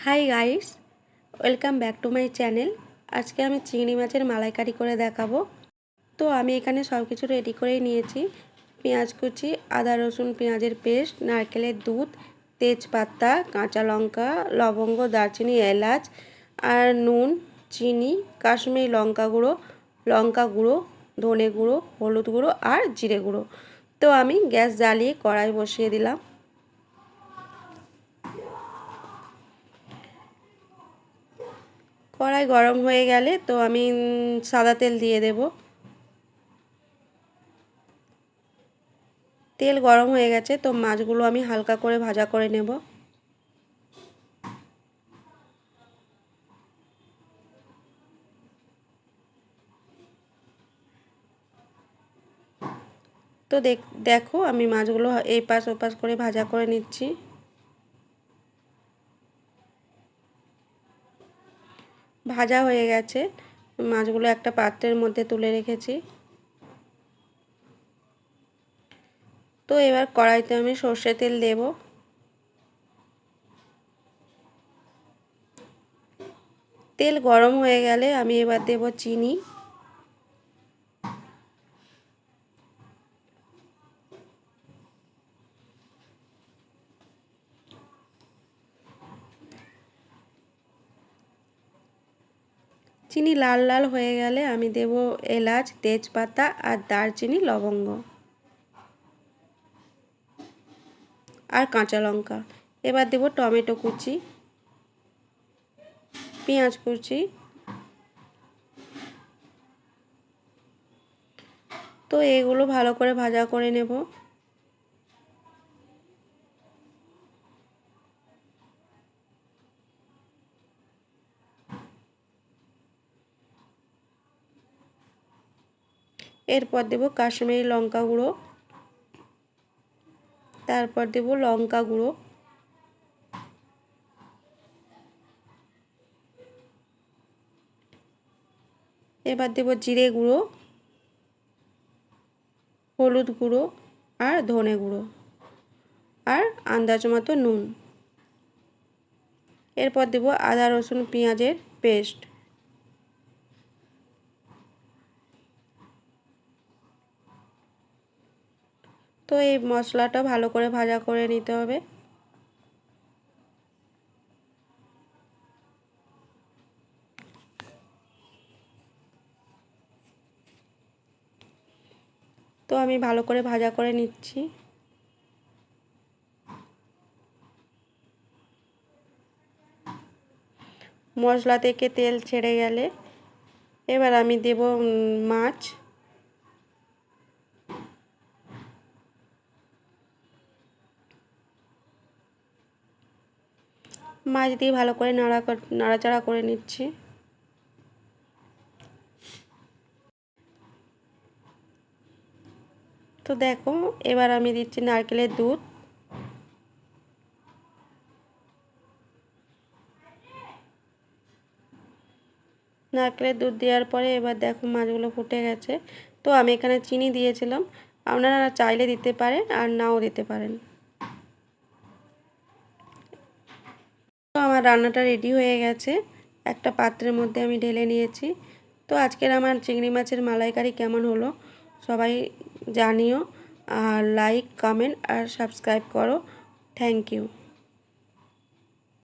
Hi guys, welcome back to my channel. আজকে আমি চিংড়ি মাছের মালাইকারি করে দেখাবো। তো আমি এখানে সব কিছু রেডি করেই নিয়েছি। পেঁয়াজ কুচি, আদা রসুন পেঁয়াজের পেস্ট, নারকেলের দুধ, তেজপাতা, কাঁচা লঙ্কা, লবঙ্গ, দারচিনি, এলাচ আর নুন, চিনি, কাশ্মীরি লঙ্কা গুঁড়ো, ধনে গুঁড়ো, হলুদ গুঁড়ো আর জিরে গুঁড়ো। তো আমি গ্যাস জ্বালিয়ে কড়াই বসিয়ে দিলাম। কড়াই গরম হয়ে গেলে তো আমি সাদা তেল দিয়ে দেব। তেল গরম হয়ে গেছে, তো মাছগুলো আমি হালকা করে ভাজা করে নেব। তো দেখো আমি মাছগুলো এই পাশ ও পাশ করে ভাজা করে নিচ্ছি। ভাজা হয়ে গেছে, মাছগুলো একটা পাত্রের মধ্যে তুলে রেখেছি। তো এবার কড়াইতে আমি সর্ষে তেল দেব। তেল গরম হয়ে গেলে আমি এবার দেব চিনি, চিনি লাল লাল হয়ে গেলে আমি দেব এলাচ, তেজপাতা আর দারচিনি, লবঙ্গ আর কাঁচা লঙ্কা। এবার দেব টমেটো কুচি, পেঁয়াজ কুচি। তো এগুলো ভালো করে ভাজা করে নেব। এরপর দেব কাশ্মীরি লঙ্কা গুঁড়ো, তারপর দেব লঙ্কা গুঁড়ো, এবার দেব জিরে গুঁড়ো, হলুদ গুঁড়ো আর ধনে গুঁড়ো আর আন্দাজ মতো নুন। এরপর দেব আদা রসুন পেঁয়াজের পেস্ট। তো এই মশলাটা ভালো করে ভাজা করে নিতে হবে। তো আমি ভালো করে ভাজা করে নিচ্ছি। মশলা থেকে তেল ছেড়ে গেলে এবার আমি দেব মাছ। মাছ দিয়ে ভালো করে নাড়াচাড়া করে নিচ্ছি। তো দেখো এবার আমি দিচ্ছি নারকেলের দুধ। নারকেলের দুধ দেওয়ার পরে এবার দেখো মাছগুলো ফুটে গেছে। তো আমি এখানে চিনি দিয়েছিলাম, আপনারা চাইলে দিতে পারেন আর নাও দিতে পারেন। তো আমার রান্নাটা রেডি হয়ে গেছে, একটা পাত্রের মধ্যে আমি ঢেলে নিয়েছি। তো আজকের আমার চিংড়ি মাছের মালাইকারি কেমন হলো সবাই জানিও, আর লাইক, কমেন্ট আর সাবস্ক্রাইব করো। Thank you.